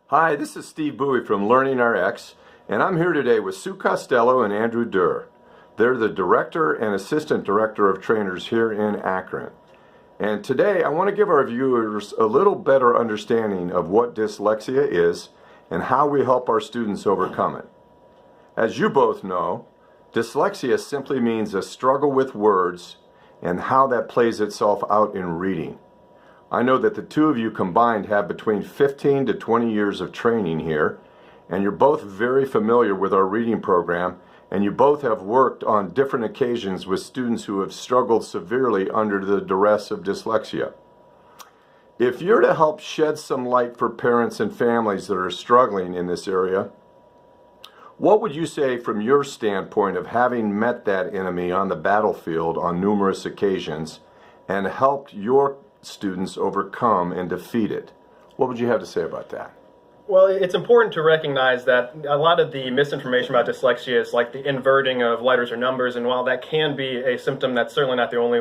Hi, this is Steve Bowie from LearningRx, and I'm here today with Sue Costello and Andrew Durr. They're the Director and Assistant Director of Trainers here in Akron. And today I want to give our viewers a little better understanding of what dyslexia is and how we help our students overcome it. As you both know, dyslexia simply means a struggle with words and how that plays itself out in reading. I know that the two of you combined have between 15 to 20 years of training here, and you're both very familiar with our reading program, and you both have worked on different occasions with students who have struggled severely under the duress of dyslexia. If you're to help shed some light for parents and families that are struggling in this area, what would you say from your standpoint of having met that enemy on the battlefield on numerous occasions and helped your students overcome and defeat it? What would you have to say about that? Well, it's important to recognize that a lot of the misinformation about dyslexia is like the inverting of letters or numbers, and while that can be a symptom, that's certainly not the only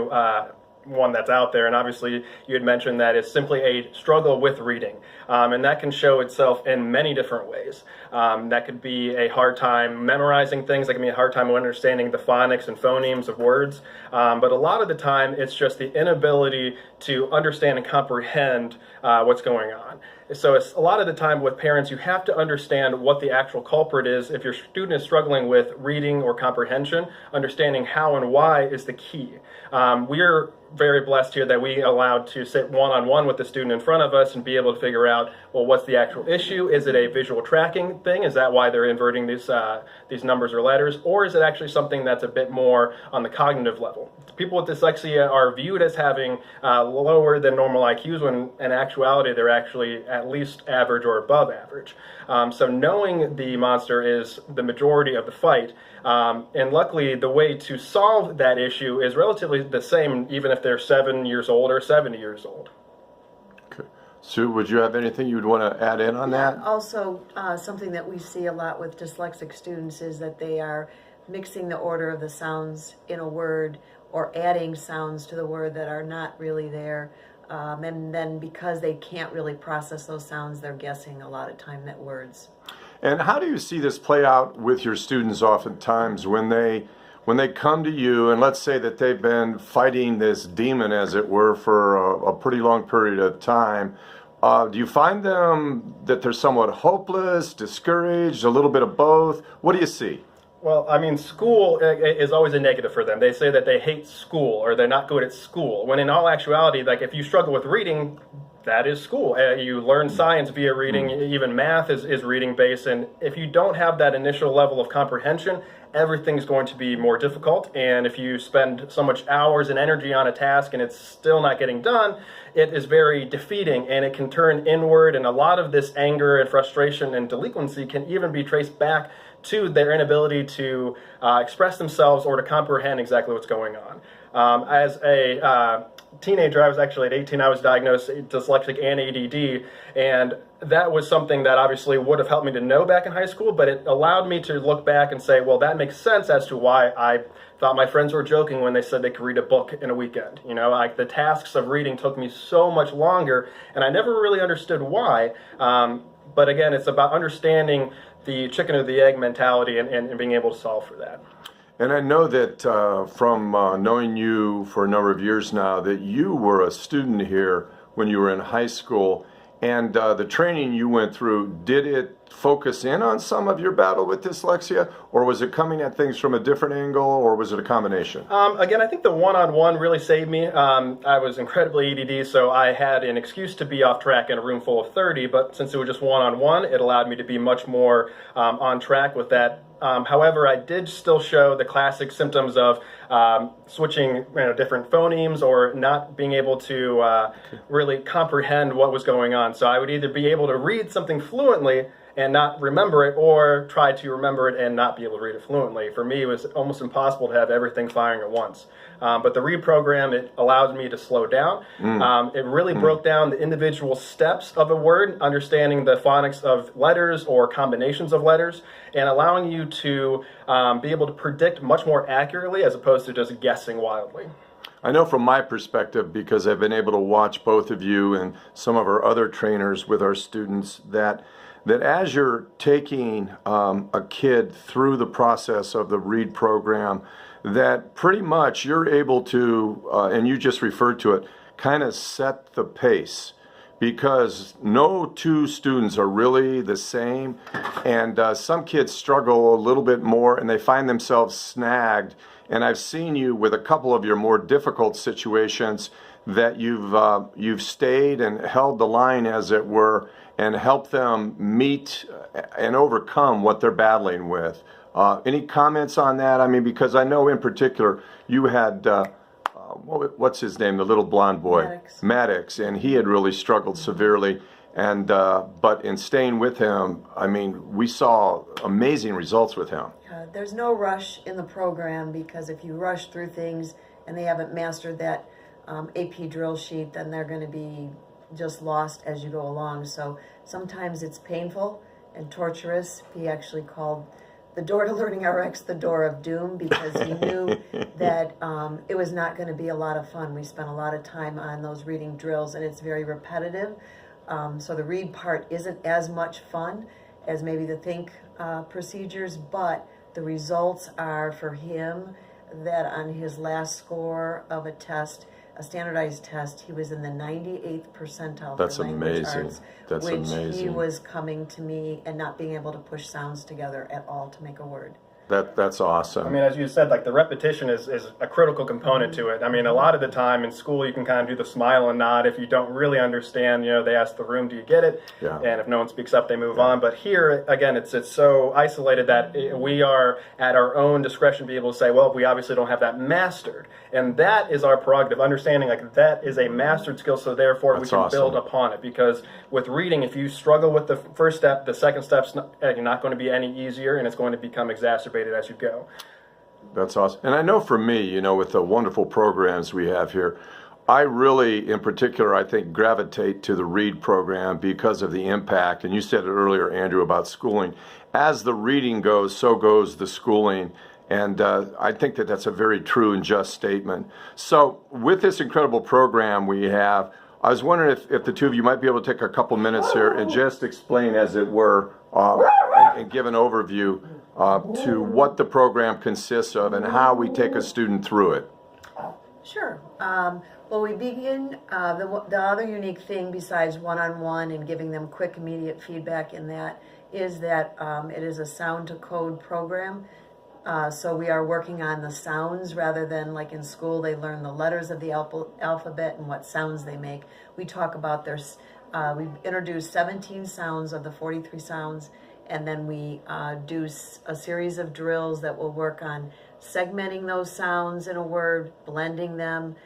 one that's out there. And obviously you had mentioned that it's simply a struggle with reading, and that can show itself in many different ways. That could be a hard time memorizing things, that can be a hard time understanding the phonics and phonemes of words, but a lot of the time it's just the inability to understand and comprehend what's going on. So it's a lot of the time with parents, you have to understand what the actual culprit is. If your student is struggling with reading or comprehension, understanding how and why is the key. We're very blessed here that we allowed to sit one-on-one with the student in front of us and be able to figure out, well, what's the actual issue? Is it a visual tracking thing? Is that why they're inverting these numbers or letters? Or is it actually something that's a bit more on the cognitive level? People with dyslexia are viewed as having lower than normal IQs when in actuality they're actually at least average or above average. So knowing the monster is the majority of the fight, and luckily the way to solve that issue is relatively the same even if they're 7 years old or 70 years old. Okay. Sue, would you have anything you'd want to add in on that? Also, something that we see a lot with dyslexic students is that they are mixing the order of the sounds in a word or adding sounds to the word that are not really there. And then because they can't really process those sounds, they're guessing a lot of time at words. And how do you see this play out with your students oftentimes when they come to you, and let's say that they've been fighting this demon, as it were, for a pretty long period of time? Do you find them that they're somewhat hopeless, discouraged, a little bit of both? What do you see? Well, I mean, school is always a negative for them. They say that they hate school or they're not good at school, when in all actuality, like if you struggle with reading, that is school. You learn science via reading, even math is reading based, and if you don't have that initial level of comprehension, everything's going to be more difficult. And if you spend so much hours and energy on a task and it's still not getting done, it is very defeating and it can turn inward, and a lot of this anger and frustration and delinquency can even be traced back to their inability to express themselves or to comprehend exactly what's going on. As a teenager, I was actually at 18, I was diagnosed dyslexic and ADD, and that was something that obviously would have helped me to know back in high school, but it allowed me to look back and say, well, that makes sense as to why I thought my friends were joking when they said they could read a book in a weekend. You know, like the tasks of reading took me so much longer, and I never really understood why. But again, it's about understanding the chicken or the egg mentality and being able to solve for that. And I know that from knowing you for a number of years now, that you were a student here when you were in high school, and the training you went through, did it focus in on some of your battle with dyslexia, or was it coming at things from a different angle, or was it a combination? Again, I think the one-on-one really saved me. I was incredibly ADD, so I had an excuse to be off track in a room full of 30, but since it was just one-on-one, it allowed me to be much more on track with that. However, I did still show the classic symptoms of switching different phonemes or not being able to really comprehend what was going on. So I would either be able to read something fluently and not remember it, or try to remember it and not be able to read it fluently. For me, it was almost impossible to have everything firing at once. But the read program, it allowed me to slow down. It really broke down the individual steps of a word, understanding the phonics of letters or combinations of letters, and allowing you to be able to predict much more accurately as opposed to just guessing wildly. I know from my perspective, because I've been able to watch both of you and some of our other trainers with our students, that as you're taking a kid through the process of the READ program, that pretty much you're able to, and you just referred to it, kind of set the pace, because no two students are really the same, and some kids struggle a little bit more and they find themselves snagged. And I've seen you with a couple of your more difficult situations that you've stayed and held the line, as it were, and helped them meet and overcome what they're battling with. Any comments on that? I mean, because I know in particular you had, what's his name, the little blonde boy? Maddox, and he had really struggled severely. And but in staying with him, I mean, we saw amazing results with him. There's no rush in the program, because if you rush through things and they haven't mastered that AP drill sheet, then they're going to be just lost as you go along. So sometimes it's painful and torturous. He actually called the door to LearningRx the door of doom, because he knew that it was not going to be a lot of fun. We spent a lot of time on those reading drills, and it's very repetitive. So the read part isn't as much fun as maybe the think procedures, but the results are for him that on his last score of a test, a standardized test, he was in the 98th percentile That's for language amazing. arts, That's which amazing. he was coming to me and not being able to push sounds together at all to make a word. That's awesome. I mean, as you said, like the repetition is a critical component to it. I mean, a lot of the time in school, you can kind of do the smile and nod if you don't really understand. You know, they ask the room, "Do you get it?" Yeah. And if no one speaks up, they move on. But here, again, it's so isolated that we are at our own discretion be able to say, well, we obviously don't have that mastered, and that is our prerogative. Understanding like that is a mastered skill, so therefore we can build upon it. Because with reading, if you struggle with the first step, the second step's not going to be any easier, and it's going to become exacerbated as you go. That's awesome. And I know for me, you know, with the wonderful programs we have here, I really, in particular, I think gravitate to the READ program because of the impact. And you said it earlier, Andrew, about schooling. As the reading goes, so goes the schooling. And I think that that's a very true and just statement. So with this incredible program we have, I was wondering if the two of you might be able to take a couple minutes here and just explain, as it were, and give an overview to what the program consists of and how we take a student through it. Sure. Well, we begin, the other unique thing besides one-on-one and giving them quick, immediate feedback in that is that it is a sound to code program. So we are working on the sounds rather than like in school they learn the letters of the alphabet and what sounds they make. We talk about we've introduced 17 sounds of the 43 sounds, and then we do a series of drills that will work on segmenting those sounds in a word, blending them,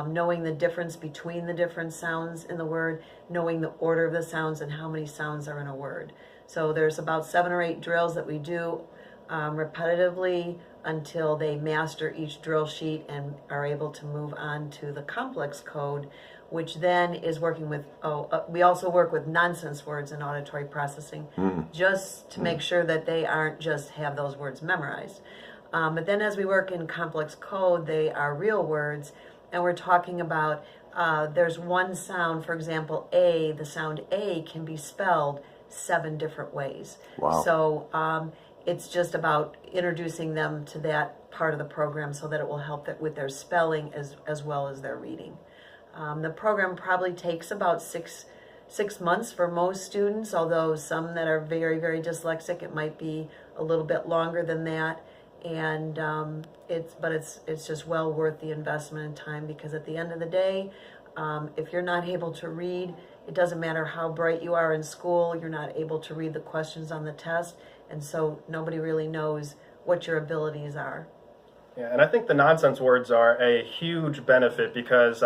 knowing the difference between the different sounds in the word, knowing the order of the sounds and how many sounds are in a word. So there's about 7 or 8 drills that we do repetitively until they master each drill sheet and are able to move on to the complex code, which then is working with, we also work with nonsense words in auditory processing, just to make sure that they aren't just have those words memorized. But then as we work in complex code, they are real words, and we're talking about, there's one sound, for example, A, the sound A can be spelled 7 different ways. Wow. So it's just about introducing them to that part of the program so that it will help with their spelling as well as their reading. The program probably takes about six months for most students, although some that are very, very dyslexic, it might be a little bit longer than that. And it's just well worth the investment in time, because at the end of the day, if you're not able to read, it doesn't matter how bright you are in school, you're not able to read the questions on the test, and so nobody really knows what your abilities are. Yeah, and I think the nonsense words are a huge benefit, because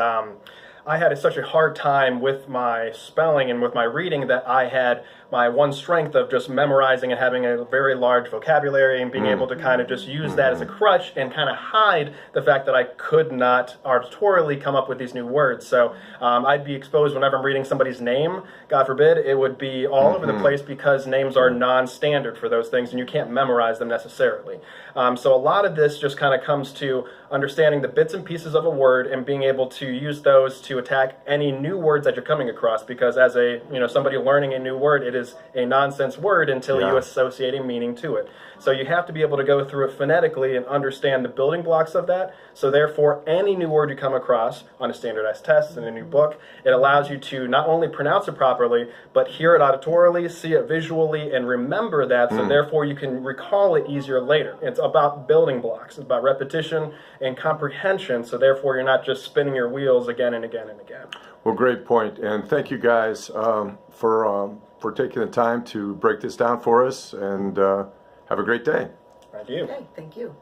I had such a hard time with my spelling and with my reading that I had my one strength of just memorizing and having a very large vocabulary and being able to kind of just use that as a crutch and kind of hide the fact that I could not auditorily come up with these new words. So I'd be exposed whenever I'm reading somebody's name, God forbid, it would be all over the place because names are non-standard for those things and you can't memorize them necessarily. So a lot of this just kind of comes to understanding the bits and pieces of a word and being able to use those to attack any new words that you're coming across, because as a somebody learning a new word, it is a nonsense word until you associate a meaning to it. So you have to be able to go through it phonetically and understand the building blocks of that. So therefore, any new word you come across on a standardized test in a new book, it allows you to not only pronounce it properly, but hear it auditorily, see it visually, and remember that. So therefore, you can recall it easier later. It's about building blocks. It's about repetition and comprehension. So therefore, you're not just spinning your wheels again and again and again. Well, great point. And thank you guys for taking the time to break this down for us, and have a great day. Thank you. Okay, thank you.